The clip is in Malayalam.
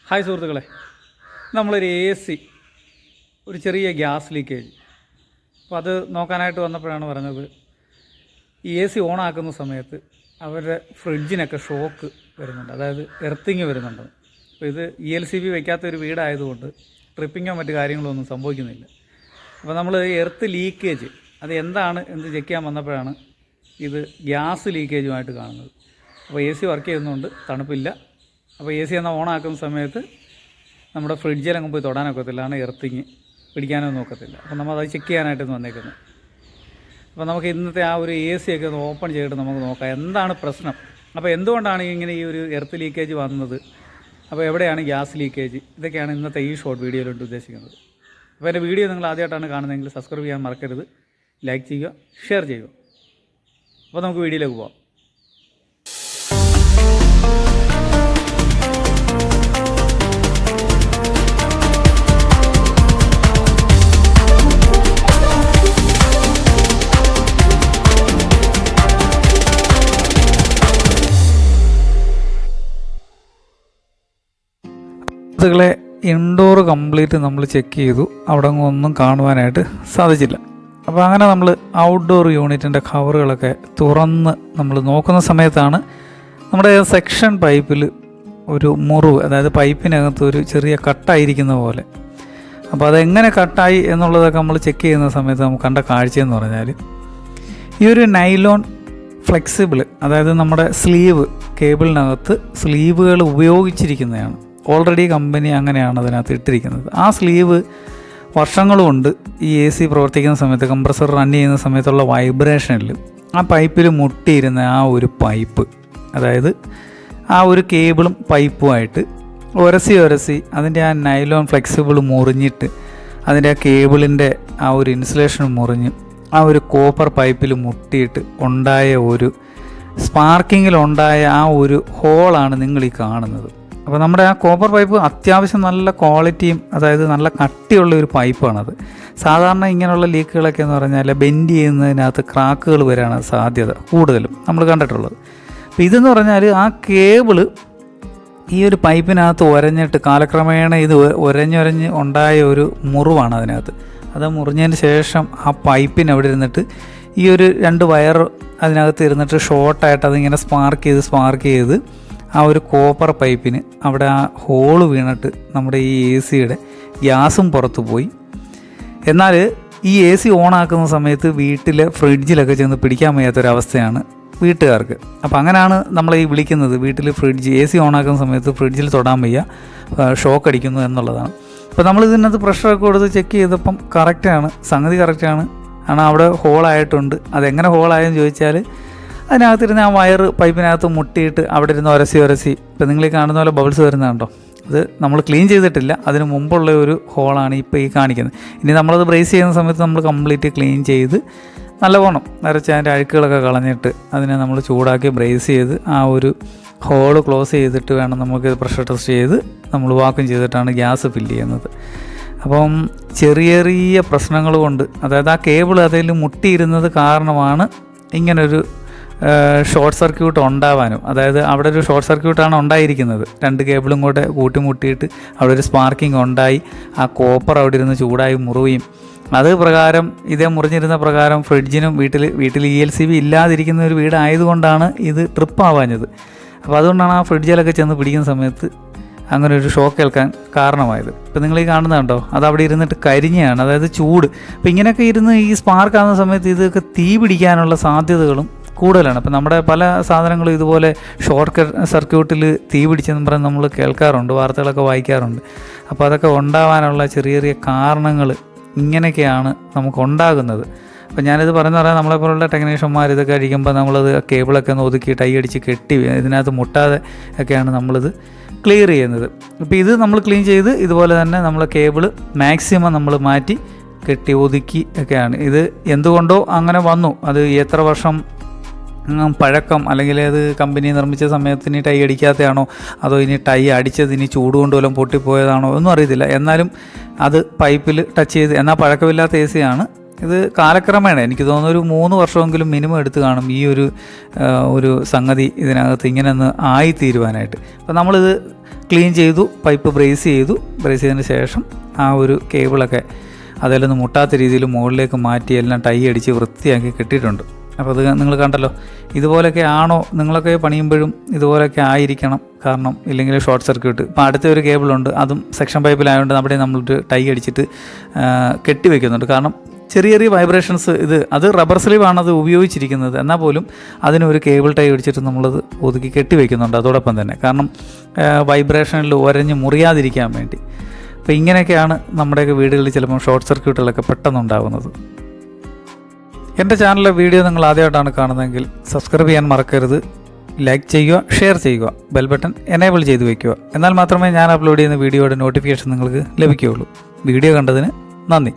ഹായ് സുഹൃത്തുക്കളെ, നമ്മളൊരു AC ഒരു ചെറിയ ഗ്യാസ് ലീക്കേജ്. അപ്പോൾ അത് നോക്കാനായിട്ട് വന്നപ്പോഴാണ് പറഞ്ഞത് ഈ AC ഓണാക്കുന്ന സമയത്ത് അവരുടെ ഫ്രിഡ്ജിനൊക്കെ ഷോക്ക് വരുന്നുണ്ട്, അതായത് എർത്തിങ് വരുന്നുണ്ട്. അപ്പോൾ ഇത് ELCB വയ്ക്കാത്തൊരു വീടായതുകൊണ്ട് ട്രിപ്പിങ്ങോ മറ്റു കാര്യങ്ങളോ ഒന്നും സംഭവിക്കുന്നില്ല. അപ്പോൾ നമ്മൾ എർത്ത് ലീക്കേജ് അത് എന്താണ് എന്ന് ചെക്ക് ചെയ്യാൻ വന്നപ്പോഴാണ് ഇത് ഗ്യാസ് ലീക്കേജുമായിട്ട് കാണുന്നത്. അപ്പോൾ AC വർക്ക് ചെയ്യുന്നുണ്ട്, തണുപ്പില്ല. അപ്പോൾ AC എന്നാൽ ഓണാക്കുന്ന സമയത്ത് നമ്മുടെ ഫ്രിഡ്ജിലങ്ങ് പോയി തൊടാനൊക്കത്തില്ല, ആണ് എർത്തിങ് പിടിക്കാനൊന്നും നോക്കത്തില്ല. അപ്പോൾ നമ്മൾ അത് ചെക്ക് ചെയ്യാനായിട്ടൊന്ന് വന്നേക്കുന്നത്. അപ്പോൾ നമുക്ക് ഇന്നത്തെ ആ ഒരു AC ഒക്കെ ഒന്ന് ഓപ്പൺ ചെയ്തിട്ട് നമുക്ക് നോക്കാം എന്താണ് പ്രശ്നം. അപ്പോൾ എന്തുകൊണ്ടാണ് ഇങ്ങനെ ഈ ഒരു എർത്ത് ലീക്കേജ് വന്നത്, അപ്പോൾ എവിടെയാണ് ഗ്യാസ് ലീക്കേജ്, ഇതൊക്കെയാണ് ഇന്നത്തെ ഈ ഷോർട്ട് വീഡിയോയിലോട്ട് ഉദ്ദേശിക്കുന്നത്. അപ്പോൾ എൻ്റെ വീഡിയോ നിങ്ങൾ ആദ്യമായിട്ടാണ് കാണുന്നതെങ്കിൽ സബ്സ്ക്രൈബ് ചെയ്യാൻ മറക്കരുത്, ലൈക്ക് ചെയ്യുക, ഷെയർ ചെയ്യുക. അപ്പോൾ നമുക്ക് വീഡിയോയിലേക്ക് പോകാം. ളെ ഇൻഡോർ കംപ്ലീറ്റ് നമ്മൾ ചെക്ക് ചെയ്തു, അവിടെ ഒന്നും കാണുവാനായിട്ട് സാധിച്ചില്ല. അപ്പോൾ അങ്ങനെ നമ്മൾ ഔട്ട്ഡോർ യൂണിറ്റിൻ്റെ കവറുകളൊക്കെ തുറന്ന് നമ്മൾ നോക്കുന്ന സമയത്താണ് നമ്മുടെ സെക്ഷൻ പൈപ്പിൽ ഒരു മുറിവ്, അതായത് പൈപ്പിനകത്ത് ഒരു ചെറിയ കട്ടായിരിക്കുന്ന പോലെ. അപ്പോൾ അതെങ്ങനെ കട്ടായി എന്നുള്ളതൊക്കെ നമ്മൾ ചെക്ക് ചെയ്യുന്ന സമയത്ത് നമുക്ക് കണ്ട കാഴ്ചയെന്ന് പറഞ്ഞാൽ ഈ ഒരു നൈലോൺ ഫ്ലെക്സിബിൾ, അതായത് നമ്മുടെ സ്ലീവ് കേബിളിനകത്ത് സ്ലീവുകൾ ഉപയോഗിച്ചിരിക്കുന്നതാണ്. ഓൾറെഡി കമ്പനി അങ്ങനെയാണ് അതിനകത്ത് ഇട്ടിരിക്കുന്നത്. ആ സ്ലീവ് വർഷങ്ങളുകൊണ്ട് ഈ AC പ്രവർത്തിക്കുന്ന സമയത്ത്, കംപ്രസർ റൺ ചെയ്യുന്ന സമയത്തുള്ള വൈബ്രേഷനിൽ ആ പൈപ്പിൽ മുട്ടിയിരുന്ന ആ ഒരു പൈപ്പ്, അതായത് ആ ഒരു കേബിളും പൈപ്പുമായിട്ട് ഉരസി അതിൻ്റെ ആ നൈലോൺ ഫ്ലെക്സിബിൾ മുറിഞ്ഞിട്ട് അതിൻ്റെ ആ കേബിളിൻ്റെ ആ ഒരു ഇൻസുലേഷൻ മുറിഞ്ഞ് ആ ഒരു കോപ്പർ പൈപ്പിൽ മുട്ടിയിട്ട് ഉണ്ടായ ഒരു സ്പാർക്കിങ്ങിലുണ്ടായ ആ ഒരു ഹോളാണ് നിങ്ങൾ ഈ കാണുന്നത്. അപ്പോൾ നമ്മുടെ ആ കോപ്പർ പൈപ്പ് അത്യാവശ്യം നല്ല ക്വാളിറ്റിയും, അതായത് നല്ല കട്ടിയുള്ള ഒരു പൈപ്പാണത്. സാധാരണ ഇങ്ങനെയുള്ള ലീക്കുകളൊക്കെ എന്ന് പറഞ്ഞാൽ ബെൻഡ് ചെയ്യുന്നതിനകത്ത് ക്രാക്കുകൾ വരാനാണ് സാധ്യത കൂടുതലും നമ്മൾ കണ്ടിട്ടുള്ളത്. അപ്പോൾ ഇതെന്ന് പറഞ്ഞാൽ ആ കേബിള് ഈ ഒരു പൈപ്പിനകത്ത് ഉരഞ്ഞിട്ട് കാലക്രമേണ ഇത് ഉരഞ്ഞുരഞ്ഞ് ഉണ്ടായ ഒരു മുറിവാണ് അതിനകത്ത്. അത് മുറിഞ്ഞതിന് ശേഷം ആ പൈപ്പിന് അവിടെ ഇരുന്നിട്ട് ഈ ഒരു 2 വയർ അതിനകത്ത് ഇരുന്നിട്ട് ഷോർട്ടായിട്ട് അതിങ്ങനെ സ്പാർക്ക് ചെയ്ത് ആ ഒരു കോപ്പർ പൈപ്പിന് അവിടെ ആ ഹോള് വീണിട്ട് നമ്മുടെ ഈ ACയുടെ ഗ്യാസും പുറത്തു പോയി. എന്നാൽ ഈ AC ഓണാക്കുന്ന സമയത്ത് വീട്ടിലെ ഫ്രിഡ്ജിലൊക്കെ ചെന്ന് പിടിക്കാൻ വയ്യാത്തൊരവസ്ഥയാണ് വീട്ടുകാർക്ക്. അപ്പോൾ അങ്ങനെയാണ് നമ്മളെ ഈ വിളിക്കുന്നത്. വീട്ടിൽ AC ഓണാക്കുന്ന സമയത്ത് ഫ്രിഡ്ജിൽ തൊടാൻ വയ്യ, ഷോക്ക് അടിക്കുന്നു എന്നുള്ളതാണ്. അപ്പോൾ നമ്മൾ ഇതിനകത്ത് പ്രഷറൊക്കെ കൊടുത്ത് ചെക്ക് ചെയ്തപ്പം കറക്റ്റാണ്, സംഗതി കറക്റ്റാണ്. കാരണം അവിടെ ഹോളായിട്ടുണ്ട്. അതെങ്ങനെ ഹോളായെന്ന് ചോദിച്ചാൽ അതിനകത്തിരുന്ന് ആ വയർ പൈപ്പിനകത്ത് മുട്ടിയിട്ട് അവിടെ ഇരുന്ന് ഉരസി ഇപ്പോൾ നിങ്ങൾ ഈ കാണുന്ന പോലെ ബബിൾസ് വരുന്നതുണ്ടോ, അത് നമ്മൾ ക്ലീൻ ചെയ്തിട്ടില്ല, അതിന് മുമ്പുള്ള ഒരു ഹോളാണ് ഇപ്പോൾ ഈ കാണിക്കുന്നത്. ഇനി നമ്മളത് ബ്രേസ് ചെയ്യുന്ന സമയത്ത് നമ്മൾ കംപ്ലീറ്റ് ക്ലീൻ ചെയ്ത് നല്ലവണ്ണം നിറച്ച് അതിൻ്റെ അഴുക്കുകളൊക്കെ കളഞ്ഞിട്ട് അതിനെ നമ്മൾ ചൂടാക്കി ബ്രേസ് ചെയ്ത് ആ ഒരു ഹോള് ക്ലോസ് ചെയ്തിട്ട് വേണം നമുക്ക് പ്രഷർ ടെസ്റ്റ് ചെയ്ത് നമ്മൾ വാക്വം ചെയ്തിട്ടാണ് ഗ്യാസ് ഫില്ല് ചെയ്യുന്നത്. അപ്പം ചെറിയ പ്രശ്നങ്ങൾ കൊണ്ട്, അതായത് ആ കേബിൾ അതിൽ മുട്ടിയിരുന്നത് കാരണമാണ് ഇങ്ങനൊരു ഷോർട്ട് സർക്യൂട്ട് ഉണ്ടാവാനും, അതായത് അവിടെ ഒരു ഷോർട്ട് സർക്യൂട്ടാണ് ഉണ്ടായിരിക്കുന്നത്. 2 കേബിളും കൂടെ കൂട്ടിമുട്ടിയിട്ട് അവിടെ ഒരു സ്പാർക്കിംഗ് ഉണ്ടായി, ആ കോപ്പർ അവിടെ ഇരുന്ന് ചൂടായി മുറിയും. അത് പ്രകാരം ഇതേ മുറിഞ്ഞിരുന്ന പ്രകാരം ഫ്രിഡ്ജിനും വീട്ടിൽ ELCB ഇല്ലാതിരിക്കുന്ന ഒരു വീടായതുകൊണ്ടാണ് ഇത് ട്രിപ്പ് ആവാഞ്ഞത്. അപ്പോൾ അതുകൊണ്ടാണ് ആ ഫ്രിഡ്ജിലൊക്കെ ചെന്ന് പിടിക്കുന്ന സമയത്ത് അങ്ങനെ ഒരു ഷോക്ക് കേൾക്കാൻ കാരണമായത്. ഇപ്പോൾ നിങ്ങൾ ഈ കാണുന്നതുണ്ടോ, അത് അവിടെ ഇരുന്നിട്ട് കരിഞ്ഞാണ്, അതായത് ചൂട്. അപ്പോൾ ഇങ്ങനെയൊക്കെ ഇരുന്ന് ഈ സ്പാർക്ക് ആകുന്ന സമയത്ത് ഇതൊക്കെ തീ പിടിക്കാനുള്ള സാധ്യതകളും കൂടുതലാണ്. അപ്പോൾ നമ്മുടെ പല സാധനങ്ങളും ഇതുപോലെ ഷോർട്ട് സർക്യൂട്ടിൽ തീ പിടിച്ചെന്ന് പറഞ്ഞ് നമ്മൾ കേൾക്കാറുണ്ട്, വാർത്തകളൊക്കെ വായിക്കാറുണ്ട്. അപ്പോൾ അതൊക്കെ ഉണ്ടാവാനുള്ള ചെറിയ കാരണങ്ങൾ ഇങ്ങനെയൊക്കെയാണ് നമുക്ക് ഉണ്ടാകുന്നത്. അപ്പോൾ ഞാനിത് പറയുന്ന പറയാം, നമ്മളെപ്പോലുള്ള ടെക്നീഷ്യന്മാർ ഇതൊക്കെ അടിക്കുമ്പോൾ നമ്മളത് കേബിളൊക്കെ ഒന്ന് ഒതുക്കി ടൈ അടിച്ച് കെട്ടി ഇതിനകത്ത് മുട്ടാതെ ഒക്കെയാണ് നമ്മളിത് ക്ലിയർ ചെയ്യുന്നത്. അപ്പോൾ ഇത് നമ്മൾ ക്ലീൻ ചെയ്ത് ഇതുപോലെ തന്നെ നമ്മൾ കേബിൾ മാക്സിമം നമ്മൾ മാറ്റി കെട്ടി ഒതുക്കി ഒക്കെയാണ്. ഇത് എന്തുകൊണ്ടോ അങ്ങനെ വന്നു, അത് എത്ര വർഷം പഴക്കം, അല്ലെങ്കിൽ അത് കമ്പനി നിർമ്മിച്ച സമയത്ത് ഇനി ടൈ അടിക്കാത്തതാണോ, അതോ ഇനി ടൈ അടിച്ചത് ഇനി ചൂട് കൊണ്ട് വല്ലതും പൊട്ടിപ്പോയതാണോ ഒന്നും അറിയത്തില്ല. എന്നാലും അത് പൈപ്പിൽ ടച്ച് ചെയ്ത്, എന്നാൽ പഴക്കമില്ലാത്ത AC ആണ്. ഇത് കാലക്രമേണ എനിക്ക് തോന്നുന്നു ഒരു 3 വർഷമെങ്കിലും മിനിമം എടുത്ത് കാണും ഈ ഒരു സംഗതി ഇതിനകത്ത് ഇങ്ങനെ ഒന്ന് ആയിത്തീരുവാനായിട്ട്. അപ്പോൾ നമ്മളിത് ക്ലീൻ ചെയ്തു, പൈപ്പ് ബ്രേസ് ചെയ്തതിന് ശേഷം ആ ഒരു കേബിളൊക്കെ അതിലൊന്നും മുട്ടാത്ത രീതിയിൽ മുകളിലേക്ക് മാറ്റി എല്ലാം ടൈ അടിച്ച് വൃത്തിയാക്കി കെട്ടിയിട്ടുണ്ട്. അപ്പോൾ അത് നിങ്ങൾ കണ്ടല്ലോ. ഇതുപോലെയൊക്കെ ആണോ നിങ്ങളൊക്കെ പണിയുമ്പോഴും ഇതുപോലെയൊക്കെ ആയിരിക്കണം. കാരണം ഇല്ലെങ്കിൽ ഷോർട്ട് സർക്യൂട്ട്. ഇപ്പോൾ അടുത്ത ഒരു കേബിളുണ്ട്, അതും സെക്ഷൻ പൈപ്പിലായതുകൊണ്ട് അവിടെ നമ്മളൊരു ടൈ അടിച്ചിട്ട് കെട്ടി വയ്ക്കുന്നുണ്ട്. കാരണം ചെറിയ ചെറിയ വൈബ്രേഷൻസ് അത് റബ്ബർ സ്ലീവാണ് അത് ഉപയോഗിച്ചിരിക്കുന്നത്, എന്നാൽ പോലും അതിനൊരു കേബിൾ ടൈ അടിച്ചിട്ട് നമ്മളത് ഒതുക്കി കെട്ടി വയ്ക്കുന്നുണ്ട് അതോടൊപ്പം തന്നെ. കാരണം വൈബ്രേഷനിൽ ഉരഞ്ഞ് മുറിയാതിരിക്കാൻ വേണ്ടി. അപ്പോൾ ഇങ്ങനെയൊക്കെയാണ് നമ്മുടെയൊക്കെ വീടുകളിൽ ചിലപ്പം ഷോർട്ട് സർക്യൂട്ടുകളൊക്കെ പെട്ടെന്നുണ്ടാകുന്നത്. എൻ്റെ ചാനലിലെ വീഡിയോ നിങ്ങൾ ആദ്യമായിട്ടാണ് കാണുന്നതെങ്കിൽ സബ്സ്ക്രൈബ് ചെയ്യാൻ മറക്കരുത്. ലൈക്ക് ചെയ്യുക, ഷെയർ ചെയ്യുക, ബെൽ ബട്ടൺ എനേബിൾ ചെയ്ത് വയ്ക്കുക. എന്നാൽ മാത്രമേ ഞാൻ അപ്ലോഡ് ചെയ്യുന്ന വീഡിയോയുടെ നോട്ടിഫിക്കേഷൻ നിങ്ങൾക്ക് ലഭിക്കുകയുള്ളൂ. വീഡിയോ കണ്ടതിന് നന്ദി.